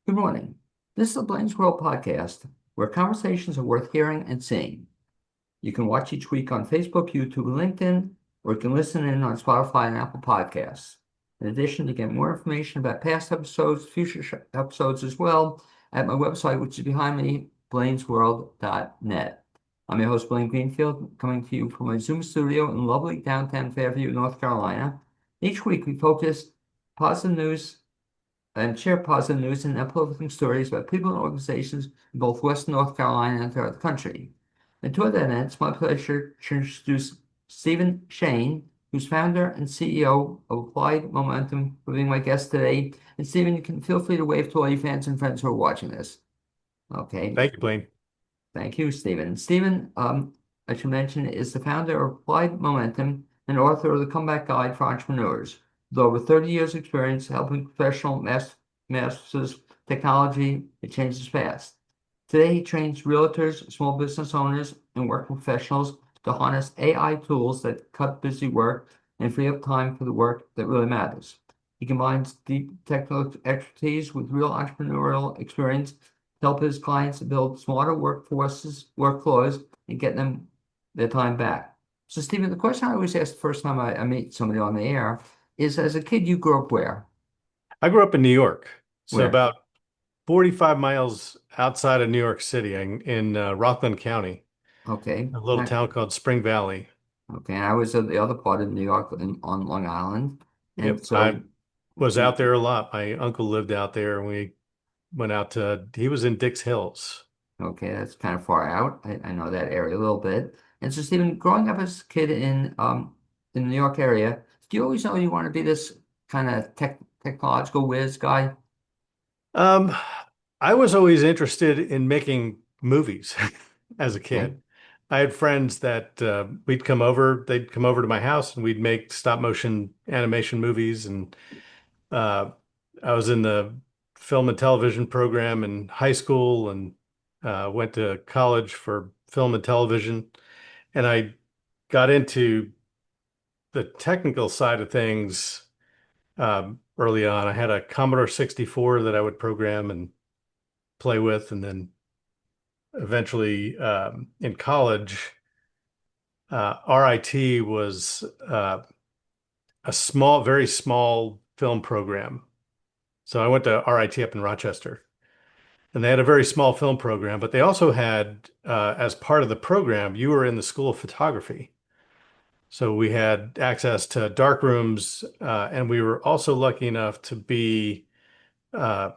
Good morning. This is the Blaine's World podcast, where conversations are worth hearing and seeing. You can watch each week on Facebook, YouTube, and LinkedIn, or you can listen in on Spotify and Apple Podcasts. In addition, you get more information about past episodes, episodes as well, at my website, which is behind me, blainesworld.net. I'm your host, Blaine Greenfield, coming to you from my Zoom studio in lovely downtown Fairview, North Carolina. Each week, we focus positive news and share positive news and uplifting stories about people and organizations in both Western North Carolina and throughout the country. And to that end, it's my pleasure to introduce Stephen Schain, who's founder and CEO of Applied Momentum, for being my guest today. And Stephen, you can feel free to wave to all your fans and friends who are watching this. Okay. Thank you, Blaine. Thank you, Stephen. Stephen, I should mention, is the founder of Applied Momentum and author of the Comeback Guide for Entrepreneurs. With over 30 years experience helping professional masters technology, it changes fast. Today, he trains realtors, small business owners, and working professionals to harness AI tools that cut busy work and free up time for the work that really matters. He combines deep technical expertise with real entrepreneurial experience help his clients build smarter workflows, and get them their time back. So, Stephen, the question I always ask the first time I meet somebody on the air is, as a kid, you grew up where? I grew up in New York, so Where? about 45 miles outside of New York City in Rockland County, Okay. a little town called Spring Valley. Okay. And I was at the other part of New York on Long Island. And Yep, I so, was out there a lot. My uncle lived out there, and we went out to, he was in Dix Hills. okay, that's kind of far out. I know that area a little bit. And so, Stephen, growing up as a kid in the New York area, do you always know you want to be this kind of technological whiz guy? Um, I was always interested in making movies as a Okay. kid. I had friends that they'd come over to my house and we'd make stop motion animation movies. And uh, I was in the film and television program in high school and went to college for film and television. And I got into the technical side of things early on. I had a Commodore 64 that I would program and play with. And then eventually in college, RIT was a very small film program. So I went to RIT up in Rochester, and they had a very small film program, but they also had, as part of the program, you were in the School of Photography. So we had access to dark rooms, and we were also lucky enough uh,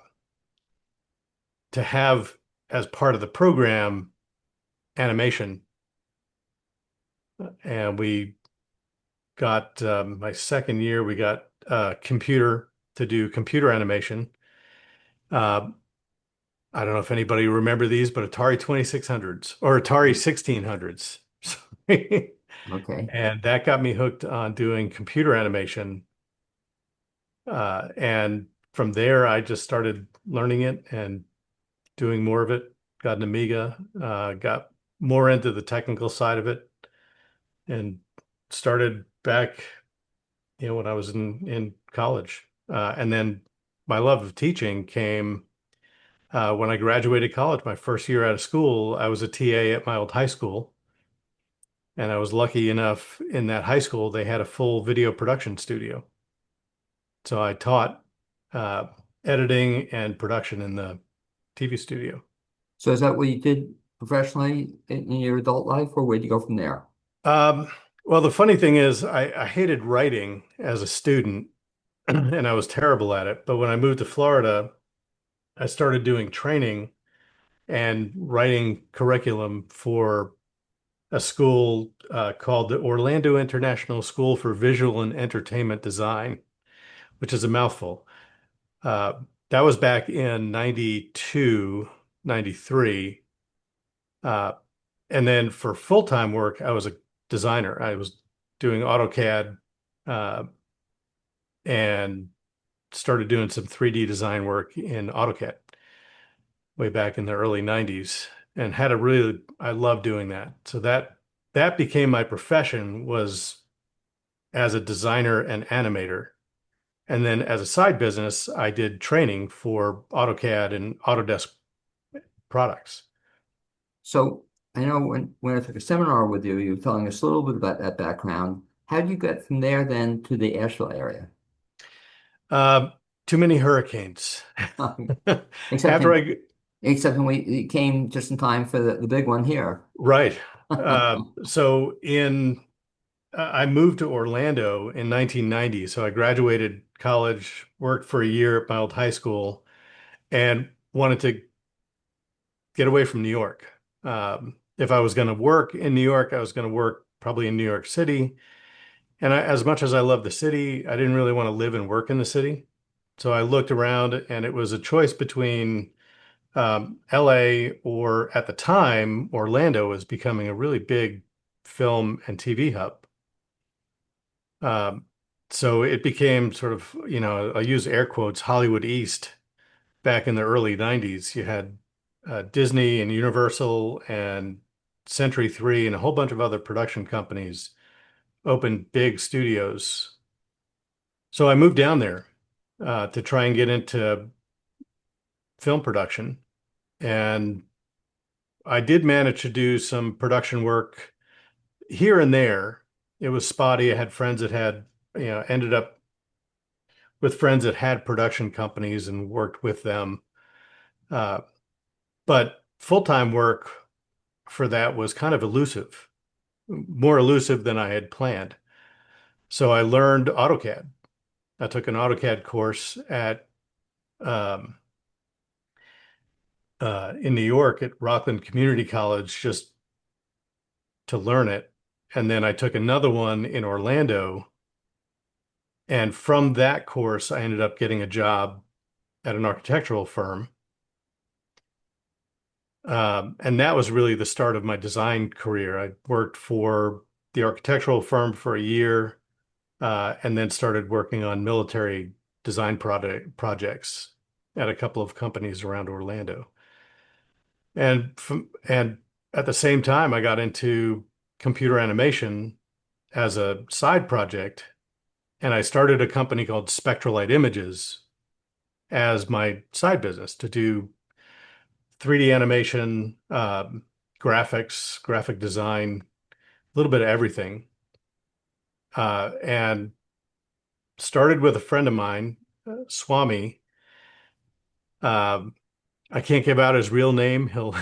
to have, as part of the program, animation. And we got my second year, we got a computer to do computer animation. Uh, I don't know if anybody remember these, but Atari 2600s or Atari 1600s. Sorry. Okay. And that got me hooked on doing computer animation. And from there, I just started learning it and doing more of it. Got an Amiga, got more into the technical side of it, and started back, when I was in college. And then my love of teaching came when I graduated college. My first year out of school, I was a TA at my old high school. And I was lucky enough in that high school, they had a full video production studio. So I taught uh, editing and production in the TV studio. So is that what you did professionally in your adult life, or where'd you go from there? Um, well, the funny thing is, I hated writing as a student, and I was terrible at it. But when I moved to Florida, I started doing training and writing curriculum for a school called the Orlando International School for Visual and Entertainment Design, which is a mouthful. Uh, that was back in 92, 93. Uh, and then for full-time work, I was a designer. I was doing AutoCAD uh, and started doing some 3D design work in AutoCAD way back in the early 90s and I love doing that. So that became my profession was as a designer and animator. And then as a side business, I did training for AutoCAD and Autodesk products. So I know when I took a seminar with you, you were telling us a little bit about that background. How did you get from there then to the Asheville area? Uh, Too many hurricanes. Except After in, I, except when we came just in time for the big one here. right. So I moved to Orlando in 1990. So I graduated college, worked for a year at my old high school, and wanted to get away from New York. If I was going to work in New York, I was going to work probably in New York City. And as much as I love the city, I didn't really want to live and work in the city. So I looked around, and it was a choice between LA, or at the time, Orlando was becoming a really big film and TV hub. Um, so it became sort of, I use air quotes, Hollywood East back in the early 90s. You had Disney and Universal and Century 3 and a whole bunch of other production companies opened big studios. So I moved down there to try and get into film production. And I did manage to do some production work here and there. It was spotty. I had friends that had, ended up with friends that had production companies and worked with them. Uh, but full-time work for that was kind of elusive, more elusive than I had planned. So I learned AutoCAD. I took an AutoCAD course at um, in New York at Rockland Community College just to learn it. And then I took another one in Orlando. And from that course, I ended up getting a job at an architectural firm. And that was really the start of my design career. I worked for the architectural firm for a year, and then started working on military design projects at a couple of companies around Orlando. And at the same time, I got into computer animation as a side project, and I started a company called Spectralite Images as my side business to do 3D animation, graphics, graphic design, a little bit of everything. And started with a friend of mine, Swami. Um, I can't give out his real name. He'll,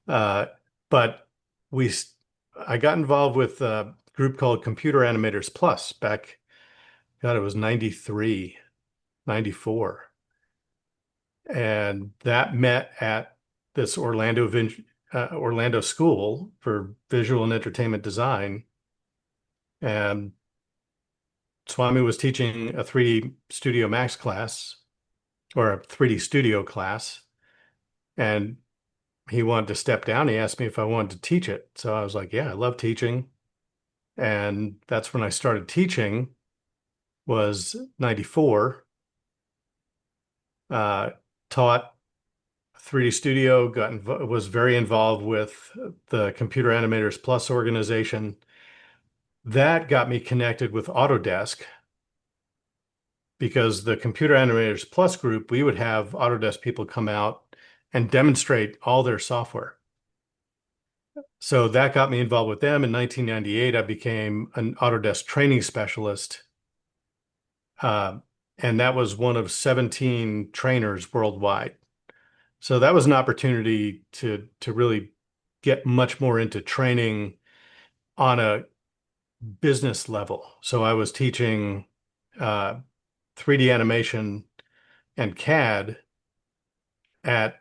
uh, but we, I got involved with a group called Computer Animators Plus back, God, it was 93, 94. And that met at this Orlando school for visual and entertainment design. And Swami was teaching a 3D Studio Max class or a 3D Studio class. And he wanted to step down. He asked me if I wanted to teach it. So I was like, yeah, I love teaching. And that's when I started teaching, was 94. Uh, Taught 3D Studio, was very involved with the Computer Animators Plus organization. That got me connected with Autodesk because the Computer Animators Plus group, we would have Autodesk people come out and demonstrate all their software. So that got me involved with them. In 1998, I became an Autodesk training specialist. Uh, and that was one of 17 trainers worldwide. So that was an opportunity to really get much more into training on a business level. So I was teaching 3D animation and CAD at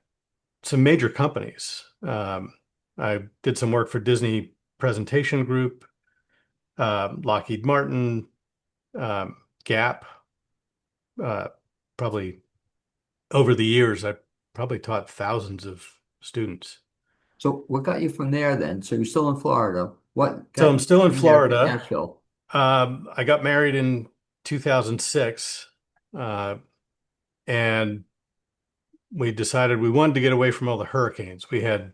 some major companies. I did some work for Disney Presentation Group, Lockheed Martin, um, Gap. Uh, Probably over the years, I probably taught thousands of students. So what got you from there then? So you're still in Florida. What So got I'm you still in from there to Florida. Asheville? I got married in 2006, uh, and we decided we wanted to get away from all the hurricanes. We had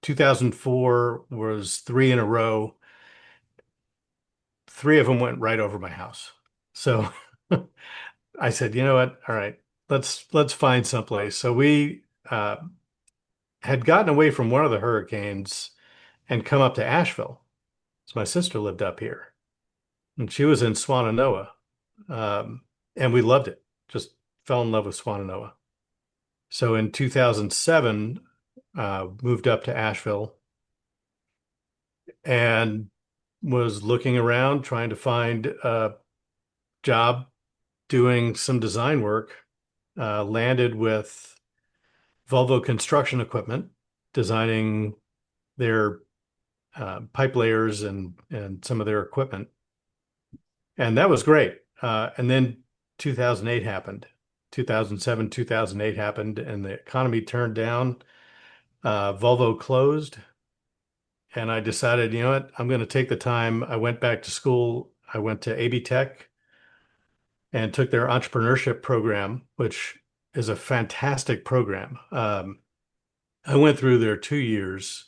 2004 was three in a row. Three of them went right over my house. So I said, you know what? All right, let's find someplace. So we had gotten away from one of the hurricanes and come up to Asheville. So my sister lived up here, and she was in Swannanoa, um, and we loved it. Just fell in love with Swannanoa. So in 2007, moved up to Asheville and was looking around trying to find a job doing some design work. Landed with Volvo Construction Equipment, designing their pipe layers and some of their equipment, and that was great. And then 2008 happened. 2007, 2008 happened, and the economy turned down. Volvo closed, and I decided, you know what, I'm going to take the time. I went back to school. I went to AB Tech and took their entrepreneurship program, which is a fantastic program. I went through there 2 years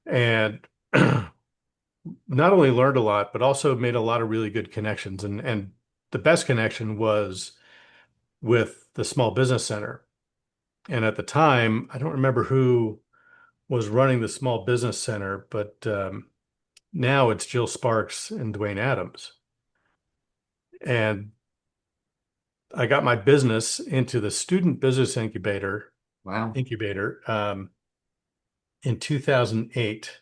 and not only learned a lot, but also made a lot of really good connections. And the best connection was with the Small Business Center. And at the time, I don't remember who was running the Small Business Center, but now it's Jill Sparks and Dwayne Adams. And I got my business into the Student Business Wow. incubator in 2008.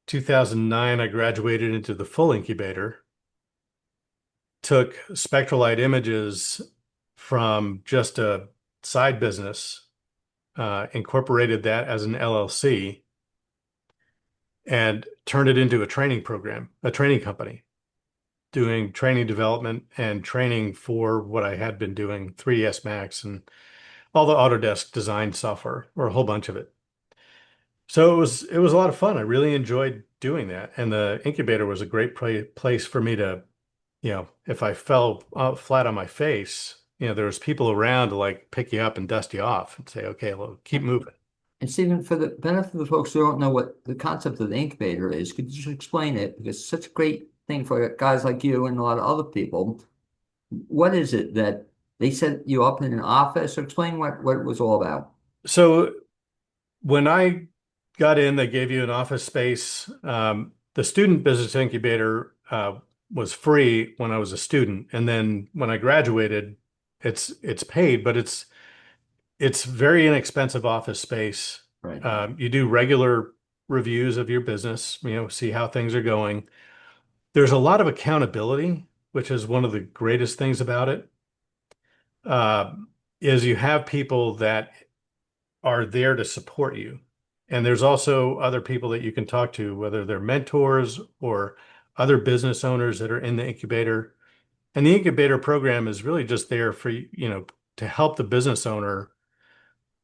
2009, I graduated into the full incubator, took spectral light images from just a side business, incorporated that as an LLC, and turned it into a training program, a training company, doing training development and training for what I had been doing, 3ds Max and all the Autodesk design software, or a whole bunch of it. So it was a lot of fun. I really enjoyed doing that, and the incubator was a great place for me to, if I fell flat on my face, there was people around to like pick you up and dust you off and say, okay, well, keep moving. And Stephen, for the benefit of the folks who don't know what the concept of the incubator is, could you just explain it? Because it's such a great thing for guys like you and a lot of other people. What is it that they set you up in an office, or explain what it was all about? So when I got in, they gave you an office space. The student business incubator was free when I was a student, and then when I graduated, it's paid, but it's very inexpensive office space. Right. You do regular reviews of your business, see how things are going. There's a lot of accountability, which is one of the greatest things about it. Uh, is you have people that are there to support you. And there's also other people that you can talk to, whether they're mentors or other business owners that are in the incubator. And the incubator program is really just there for, to help the business owner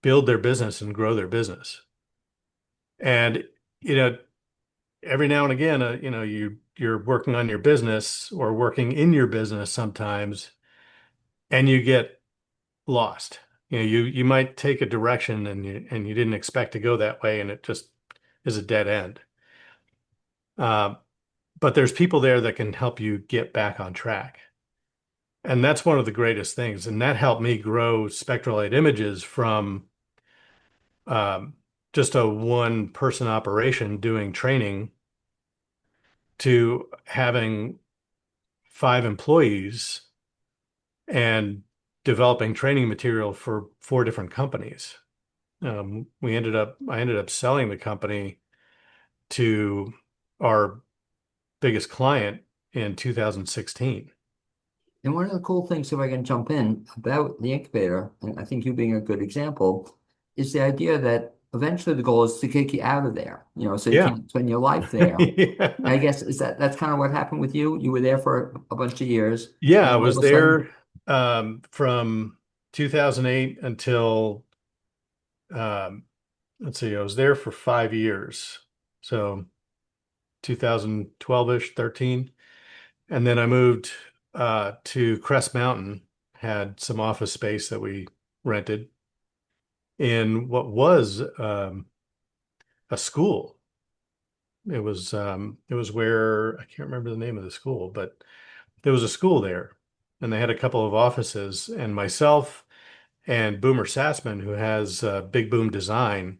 build their business and grow their business. And, you know, every now and again, you're working on your business or working in your business sometimes, and you get lost. You might take a direction and you didn't expect to go that way, and it just is a dead end. Uh, but there's people there that can help you get back on track. And that's one of the greatest things. And that helped me grow Spectral Light Images from um, just a one person operation doing training to having 5 employees and developing training material for 4 different companies. I ended up selling the company to our biggest client in 2016. And one of the cool things, if I can jump in, about the incubator, and I think you being a good example, is the idea that eventually the goal is to kick you out of there, so you Yeah. can't spend your life there. Yeah. I guess that's kind of what happened with you. You were there for a bunch of years, Yeah, I and all was of a sudden, there from 2008 until um, let's see, I was there for 5 years. So 2012-ish, 13. And then I moved to Crest Mountain, had some office space that we rented in what was a school. It was where I can't remember the name of the school, but there was a school there. and they had a couple of offices, and myself and Boomer Sassman, who has Big Boom Design,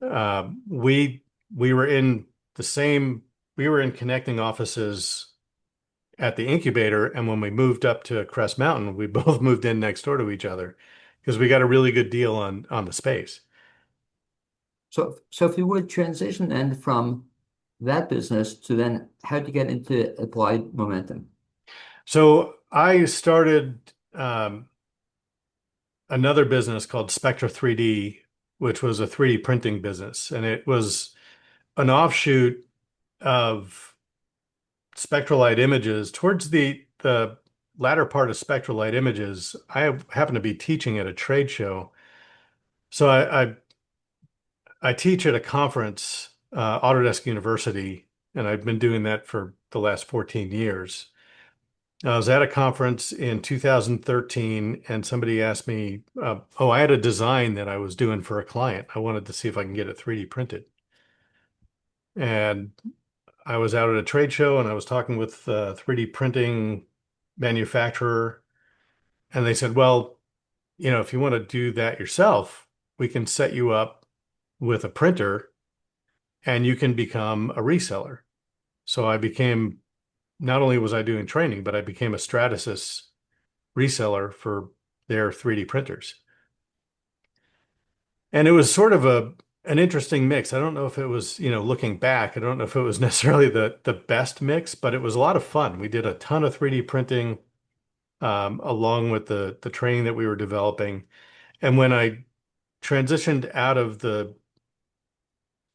we were in the same we were in connecting offices at the incubator, and when we moved up to Crest Mountain, we both moved in next door to each other because we got a really good deal on the space. So if you would transition then from that business to then how to get into applied momentum. So I started another business called Spectra 3D, which was a 3D printing business, and it was an offshoot of Spectralite Images. Towards the latter part of Spectralite Images, I happened to be teaching at a trade show. So I teach at a conference, Autodesk University, and I've been doing that for the last 14 years. I was at a conference in 2013, and somebody asked me, oh, I had a design that I was doing for a client. I wanted to see if I can get it 3D printed. And I was out at a trade show and I was talking with a 3D printing manufacturer, and they said, well, if you want to do that yourself, we can set you up with a printer and you can become a reseller. So I became, not only was I doing training, but I became a Stratasys reseller for their 3D printers. And it was sort of an interesting mix. I don't know if it was, looking back, I don't know if it was necessarily the best mix, but it was a lot of fun. We did a ton of 3D printing along with the training that we were developing. And when I transitioned out of the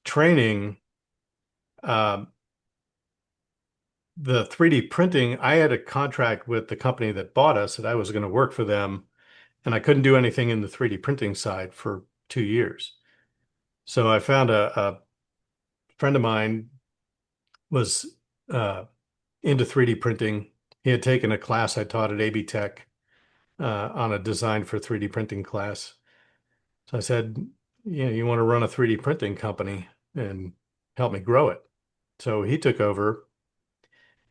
training, um, the 3D printing, I had a contract with the company that bought us that I was going to work for them, and I couldn't do anything in the 3D printing side for 2 years. So I found a friend of mine was uh, into 3D printing. He had taken a class I taught at AB Tech on a design for 3D printing class. So I said, you want to run a 3D printing company and help me grow it. So he took over.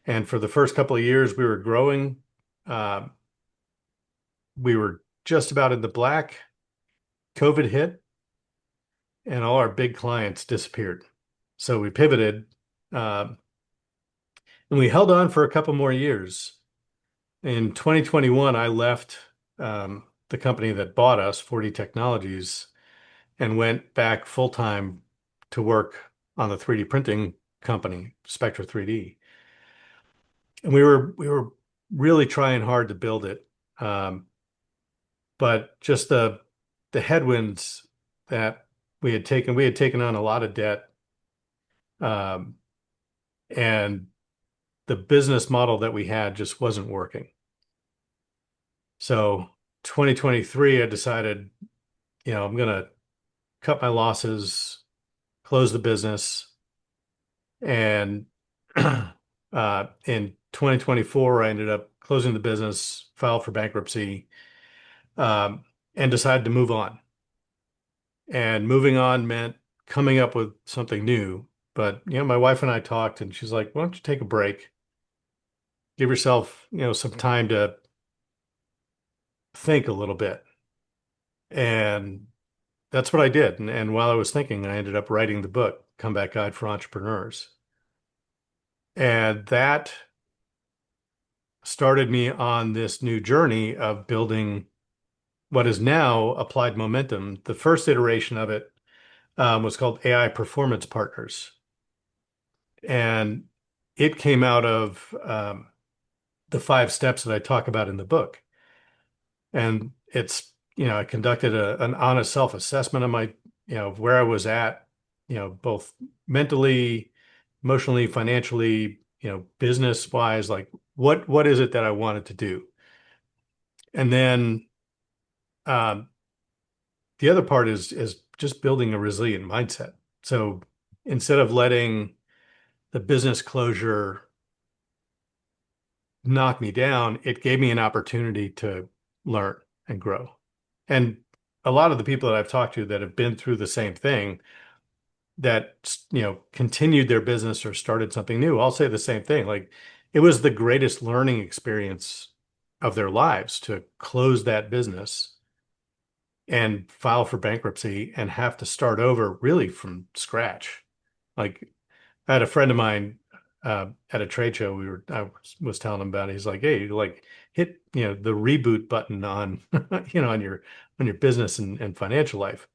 And for the first couple of years, we were growing. Uh, we were just about in the black. COVID hit, and all our big clients disappeared. So we pivoted, and we held on for a couple more years. In 2021, I left the company that bought us, 4D Technologies, and went back full time to work on the 3D printing company, Spectra 3D. And we were really trying hard to build it, but just the headwinds that we had taken on a lot of debt, um, and the business model that we had just wasn't working. So 2023, I decided, I'm gonna cut my losses, close the business, and in 2024, I ended up closing the business, filed for bankruptcy, um, and decided to move on. And moving on meant coming up with something new. But, my wife and I talked, and she's like, why don't you take a break? Give yourself, some time to think a little bit. And that's what I did. And while I was thinking, I ended up writing the book, Comeback Guide for Entrepreneurs. And that started me on this new journey of building what is now Applied Momentum. The first iteration of it was called AI Performance Partners. And it came out of the 5 steps that I talk about in the book. And it's, I conducted an honest self-assessment of my, where I was at, both mentally, emotionally, financially, business wise, like what is it that I wanted to do? And then um, the other part is just building a resilient mindset. So instead of letting the business closure knock me down, it gave me an opportunity to learn and grow. And a lot of the people that I've talked to that have been through the same thing, that, continued their business or started something new, I'll say the same thing. Like, it was the greatest learning experience of their lives to close that business and file for bankruptcy and have to start over really from scratch. Like I had a friend of mine at a trade show. I was telling him about it. He's like, "Hey, like hit the reboot button on on your business and financial life,"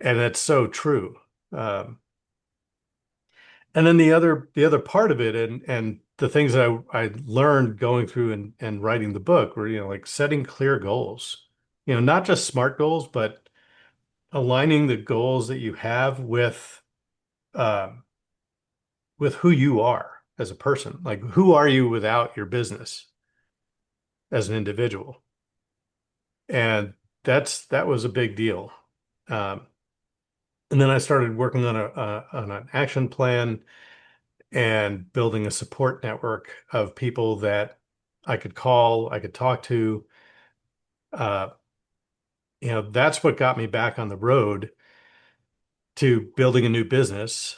and that's so true. Um, and then the other part of it, and the things that I learned going through and writing the book were like setting clear goals. Not just SMART goals, but aligning the goals that you have um, with who you are as a person. Like, who are you without your business as an individual? And that was a big deal. Um, and then I started working on an action plan and building a support network of people that I could call, I could talk to. Uh, that's what got me back on the road to building a new business.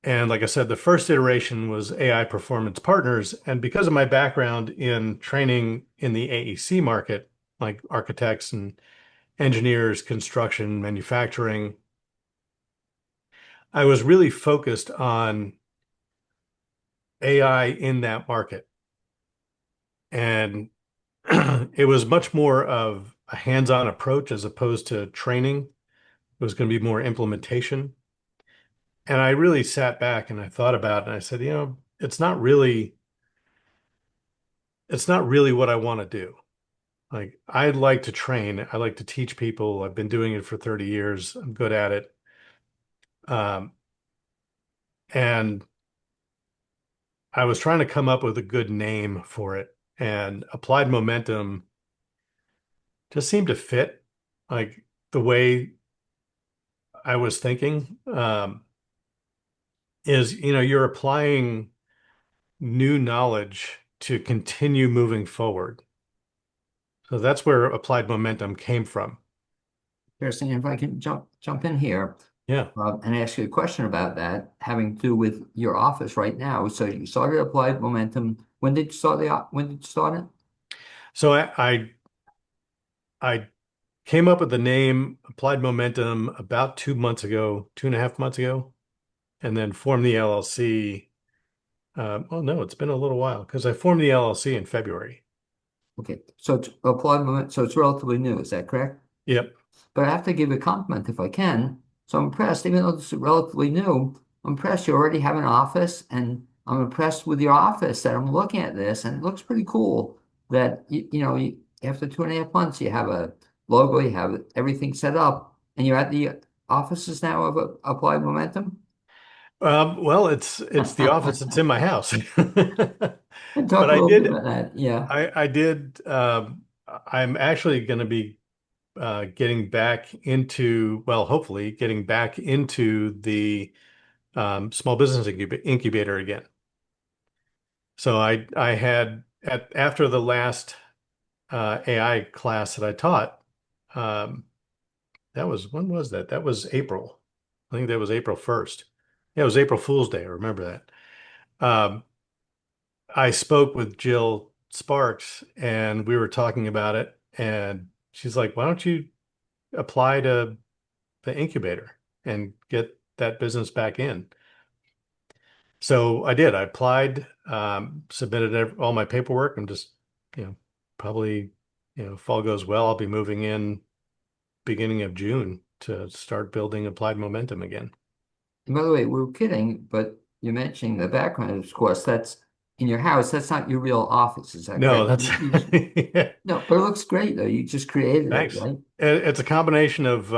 And like I said, the first iteration was AI Performance Partners. And because of my background in training in the AEC market, like architects and engineers, construction, manufacturing, I was really focused on AI in that market. And it was much more of a hands-on approach as opposed to training. It was going to be more implementation. And I really sat back and I thought about it and I said, it's not really what I want to do. Like, I'd like to train. I like to teach people. I've been doing it for 30 years. I'm good at it. Um, and I was trying to come up with a good name for it, and Applied Momentum just seemed to fit like the way I was thinking. You're applying new knowledge to continue moving forward. So that's where Applied Momentum came from. Interesting. If I can jump in here Yeah. and ask you a question about that, having to do with your office right now. So you started Applied Momentum. When did you start it? So I came up with the name Applied Momentum about 2 months ago, 2.5 months ago, and then formed the LLC. Oh no, it's been a little while because I formed the LLC in February. Okay. So it's Applied Momentum. So it's relatively new. Is that correct? Yep. But I have to give a compliment if I can. So I'm impressed, even though this is relatively new, I'm impressed you already have an office, and I'm impressed with your office that I'm looking at this, and it looks pretty cool that after 2.5 months you have a logo, you have everything set up, and you're at the offices now of Applied Momentum. Well, it's the office that's in my house. And But talk a I little bit did about that. Yeah. I did I'm actually going to be getting back into, well, hopefully getting back into the small business incubator again. So I had after the last AI class that I taught, um, that was when was that? That was April. I think that was April 1st. Yeah, it was April Fool's Day. I remember that. Um, I spoke with Jill Sparks and we were talking about it, and she's like, "Why don't you apply to the incubator and get that business back in?" So I did. I applied, submitted all my paperwork, and just, you know, probably, if all goes well, I'll be moving in beginning of June to start building Applied Momentum again. And by the way, we were kidding, but you're mentioning the background, of course, that's in your house. That's not your real office, is that No, correct? that's yeah, No, but it looks great though. You just created it, thanks. right? It's a combination of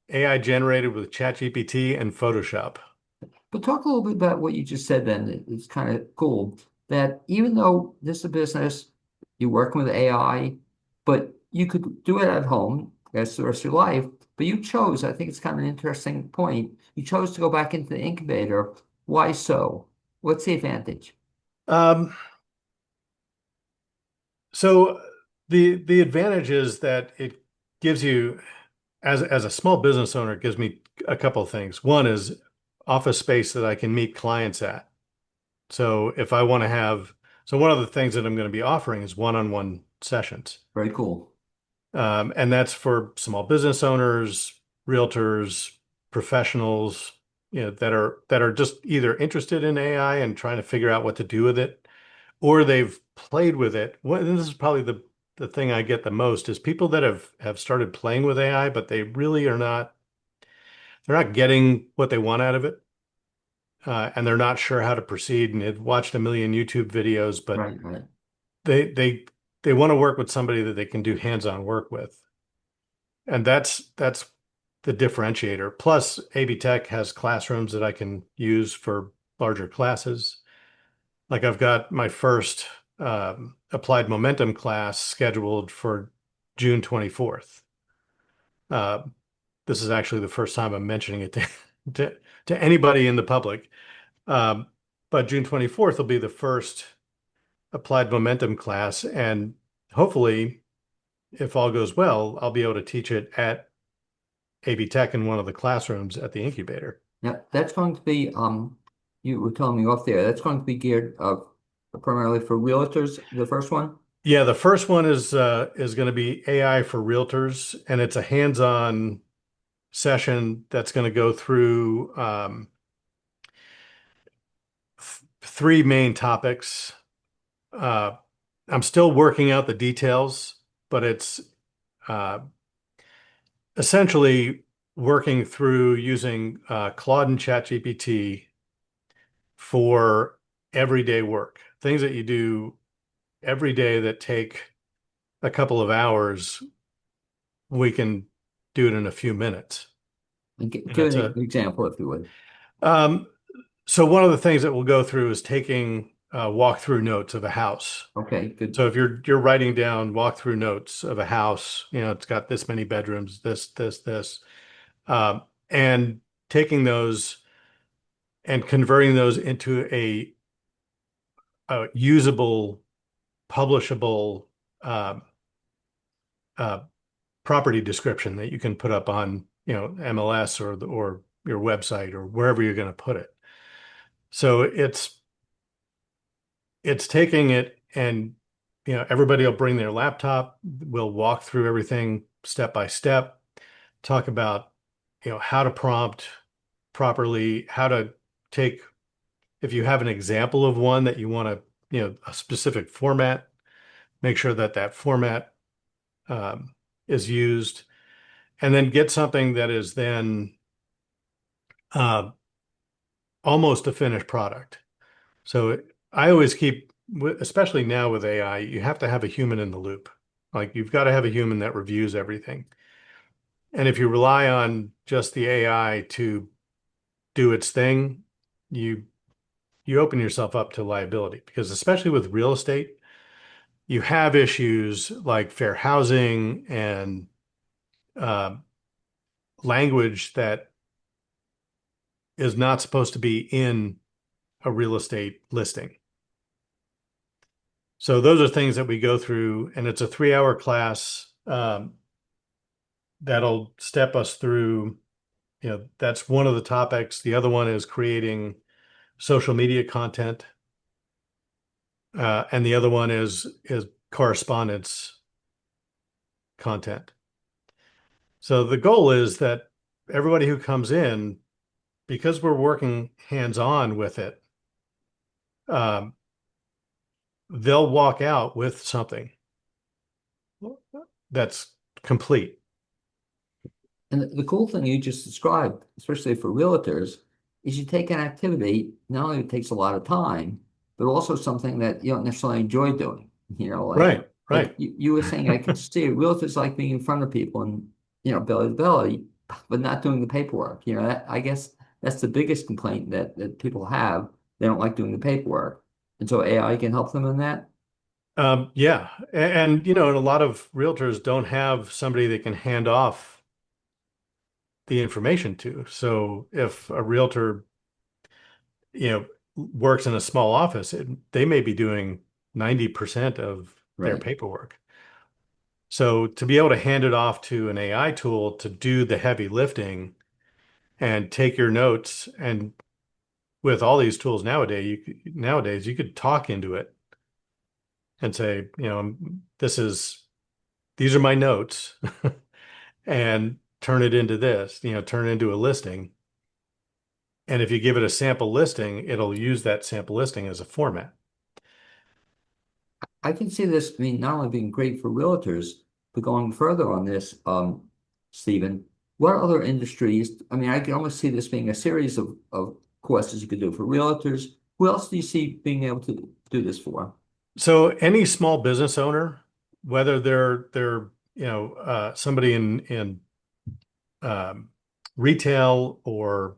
AI generated with ChatGPT and Photoshop. But talk a little bit about what you just said then. It's kind of cool that even though this is a business, you're working with AI, but you could do it at home as the rest of your life. But you chose, I think it's kind of an interesting point. You chose to go back into the incubator. Why so? What's the advantage? Um, so the advantage is that it gives you, as a small business owner, it gives me a couple of things. One is office space that I can meet clients at. So if I want to have So one of the things that I'm going to be offering is one-on-one sessions. Very cool. And that's for small business owners, realtors, professionals, that are just either interested in AI and trying to figure out what to do with it, or they've played with it. And this is probably the thing I get the most is people that have started playing with AI, but they really are not they're not getting what they want out of it. And they're not sure how to proceed. And they've watched a million YouTube videos, but Right, right. they they they want to work with somebody that they can do hands-on work with. And that's the differentiator. Plus, AB Tech has classrooms that I can use for larger classes. Like I've got my first applied momentum class scheduled for June 24th. Uh, this is actually the first time I'm mentioning it to, to anybody in the public. Um, but June 24th will be the first applied momentum class. And hopefully, if all goes well, I'll be able to teach it at AB Tech in one of the classrooms at the incubator. Now, that's going to be, you were telling me off there, that's going to be geared primarily for realtors, the first one? Yeah, the first one is going to be AI for realtors, and it's a hands-on session that's going to go through three main topics. Uh, I'm still working out the details, but it's uh, essentially working through using Claude and ChatGPT for everyday work, things that you do every day that take a couple of hours, we can do it in a few minutes. And And give it's an a example, if you would. um, so one of the things that we'll go through is taking walkthrough notes of a house. Okay, good. So if you're writing down walkthrough notes of a house, it's got this many bedrooms, this, and taking those and converting those into a usable, publishable uh, uh, property description that you can put up on, MLS or your website or wherever you're going to put it. So it's taking it and everybody will bring their laptop. We'll walk through everything step by step, talk about how to prompt properly, how to take if you have an example of one that you want to a specific format, make sure that that format is used, and then get something that is then uh, almost a finished product. So I always keep, especially now with AI, you have to have a human in the loop. Like you've got to have a human that reviews everything. And if you rely on just the AI to do its thing, you you open yourself up to liability because especially with real estate, you have issues like fair housing and uh, language that is not supposed to be in a real estate listing. So those are things that we go through, and it's a 3-hour class that'll step us through. That's one of the topics. The other one is creating social media content, and the other one is correspondence content. So the goal is that everybody who comes in, because we're working hands-on with it, um, they'll walk out with something that's complete. And the cool thing you just described, especially for realtors, is you take an activity, not only it takes a lot of time, but also something that you don't necessarily enjoy doing. Like Right, right. you were saying, I can see realtors like being in front of people and belly to belly, but not doing the paperwork. I guess that's the biggest complaint that people have. They don't like doing the paperwork. And so AI can help them in that. Yeah. And a lot of realtors don't have somebody they can hand off the information to. So if a realtor, works in a small office, they may be doing 90% of their Right. paperwork. So to be able to hand it off to an AI tool to do the heavy lifting and take your notes, and with all these tools nowadays, you could talk into it and say, these are my notes and turn it into this, turn it into a listing. And if you give it a sample listing, it'll use that sample listing as a format. I can see this, I mean, not only being great for realtors, but going further on this, Stephen, what other industries? I mean, I can almost see this being a series of courses you could do for realtors. Who else do you see being able to do this for? So any small business owner, whether they're somebody in um, retail, or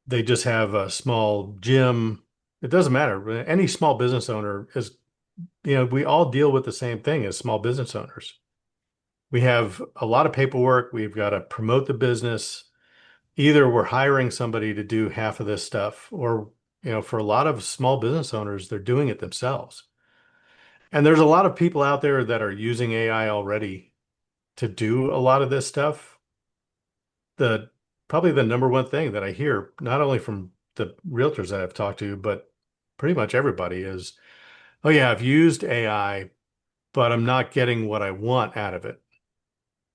they just have a small gym, it doesn't matter. Any small business owner is, we all deal with the same thing as small business owners. We have a lot of paperwork. We've got to promote the business. Either we're hiring somebody to do half of this stuff, or, for a lot of small business owners, they're doing it themselves. And there's a lot of people out there that are using AI already to do a lot of this stuff. The Probably the number one thing that I hear, not only from the realtors that I've talked to, but pretty much everybody is, oh yeah, I've used AI, but I'm not getting what I want out of it.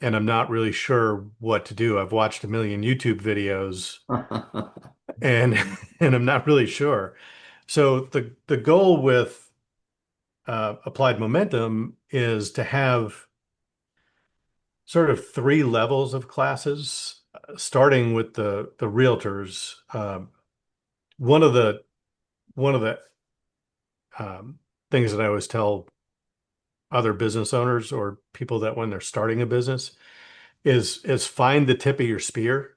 And I'm not really sure what to do. I've watched a million YouTube videos and and I'm not really sure. So the goal with applied momentum is to have sort of three levels of classes, starting with the realtors. One of the one of the things that I always tell other business owners or people that when they're starting a business is find the tip of your spear,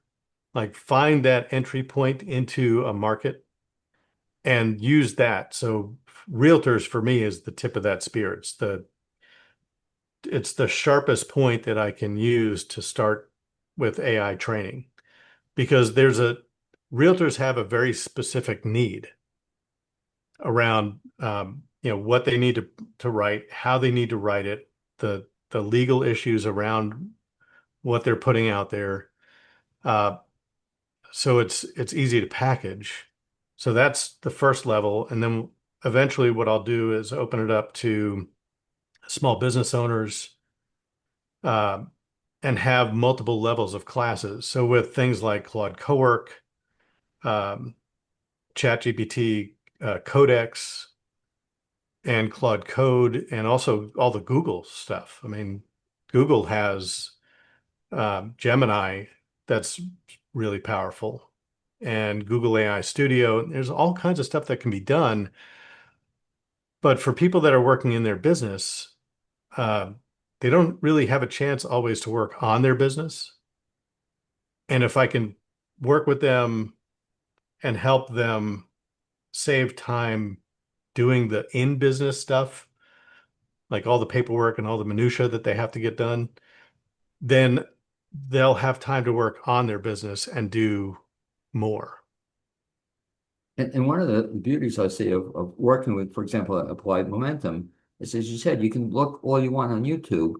like find that entry point into a market and use that. So realtors for me is the tip of that spear. It's the sharpest point that I can use to start with AI training, because realtors have a very specific need around what they need to write, how they need to write it, the legal issues around what they're putting out there. Uh, so it's easy to package. So that's the first level, and then eventually what I'll do is open it up to small business owners, uh, and have multiple levels of classes. So with things like Claude Cowork, um, ChatGPT, Codex, and Claude Code, and also all the Google stuff. I mean, Google has Gemini that's really powerful, and Google AI Studio. There's all kinds of stuff that can be done. But for people that are working in their business, uh, they don't really have a chance always to work on their business. And if I can work with them and help them save time doing the in-business stuff, like all the paperwork and all the minutia that they have to get done, then they'll have time to work on their business and do more. And one of the beauties I see of working with, for example, applied momentum is, as you said, you can look all you want on YouTube,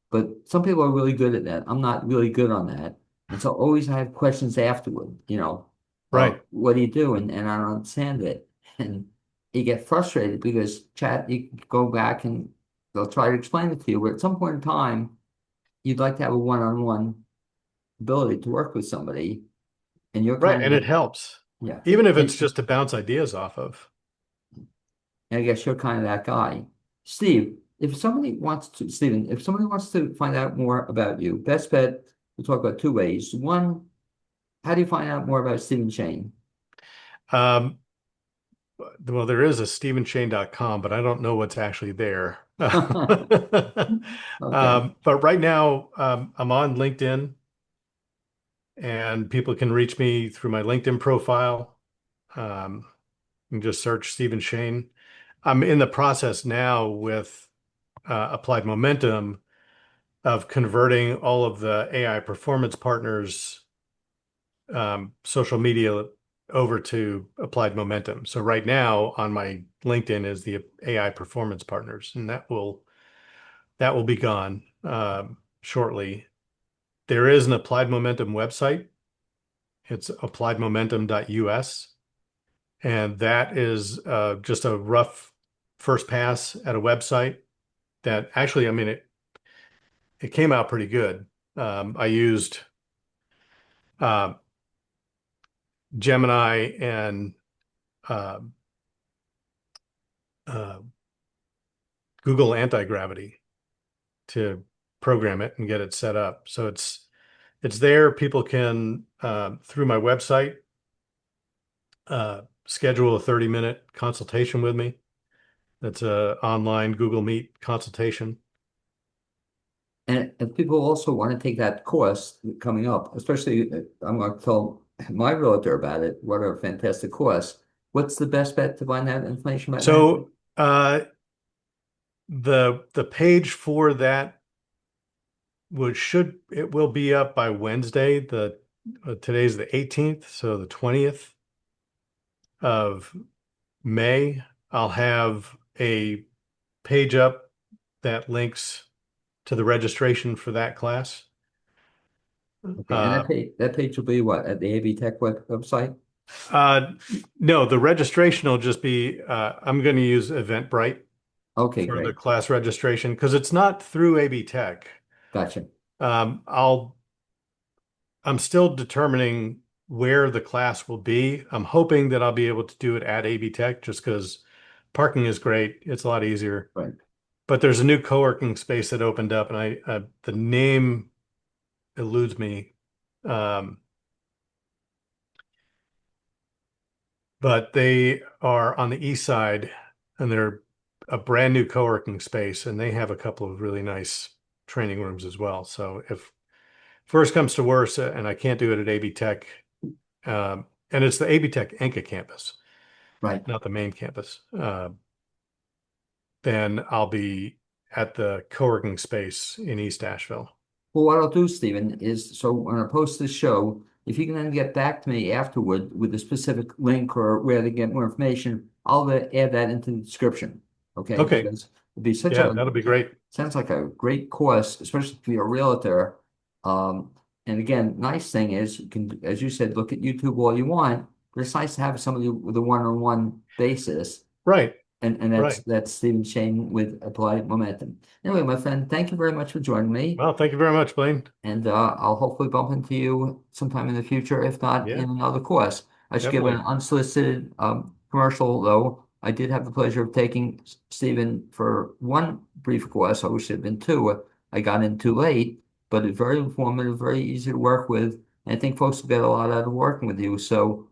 but some people are really good at that. I'm not really good on that. And so always I have questions afterward, Right. what do you do? And I don't understand it. And you get frustrated because you can go back and they'll try to explain it to you. But at some point in time, you'd like to have a one-on-one ability to work with somebody, and you're Right. kind And of, it helps, yeah. even if it's just to bounce ideas off of. And I guess you're kind of that guy. Steve, Stephen, if somebody wants to find out more about you, best bet, we'll talk about two ways. One, how do you find out more about Stephen Schain? Um, well, there is a StephenShane.com, but I don't know what's actually there. Okay. But right now, I'm on LinkedIn, and people can reach me through my LinkedIn profile. Um, you can just search Stephen Schain. I'm in the process now with Applied Momentum of converting all of the AI performance partners, social media over to Applied Momentum. So right now on my LinkedIn is the AI performance partners, and that will be gone shortly. There is an Applied Momentum website. It's appliedmomentum.us. And that is just a rough first pass at a website that actually, I mean, it came out pretty good. I used uh, Gemini and uh, uh, Google Anti-Gravity to program it and get it set up. So it's there. People can through my website schedule a 30-minute consultation with me. That's a online Google Meet consultation. And if people also want to take that course coming up, especially I'm going to tell my realtor about it. What a fantastic course. What's the best bet to find that information about that? So the page for that it will be up by Wednesday. Today's the 18th, so the 20th of May. I'll have a page up that links to the registration for that class. Okay, and that page will be what, at the AV Tech website? Uh, no, the registration will just be I'm going to use Eventbrite Okay, for the great. class registration because it's not through AB Tech. Gotcha. Um, I'll I'm still determining where the class will be. I'm hoping that I'll be able to do it at AB Tech just because parking is great. It's a lot easier. Right. But there's a new co-working space that opened up, and the name eludes me. Um, but they are on the east side, and they're a brand new co-working space, and they have a couple of really nice training rooms as well. So if first comes to worst, and I can't do it at AB Tech, and it's the AB Tech Enka campus, Right. not the main campus, then I'll be at the co-working space in East Asheville. Well, what I'll do, Stephen, is so when I post this show, if you can then get back to me afterward with a specific link or where to get more information, I'll add that into the description. Okay, Okay. because it'd be such Yeah, a that'll be great. sounds like a great course, especially if you're a realtor. And again, nice thing is you can, as you said, look at YouTube all you want, but it's nice to have somebody with a one-on-one basis. Right, And right. that's Stephen Schain with Applied Momentum. Anyway, my friend, thank you very much for joining me. Well, thank you very much, Blaine. And I'll hopefully bump into you sometime in the future, if not Yeah, in another course. I should give an definitely. unsolicited commercial, though. I did have the pleasure of taking Stephen for one brief course. I wish it had been two. I got in too late, but it's very informative, very easy to work with. And I think folks will get a lot out of working with you. So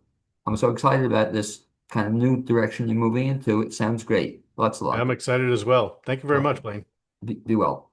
I'm so excited about this kind of new direction you're moving into. It sounds great. Lots of I'm luck. excited as well. Thank you very Okay. much, Blaine. Be well.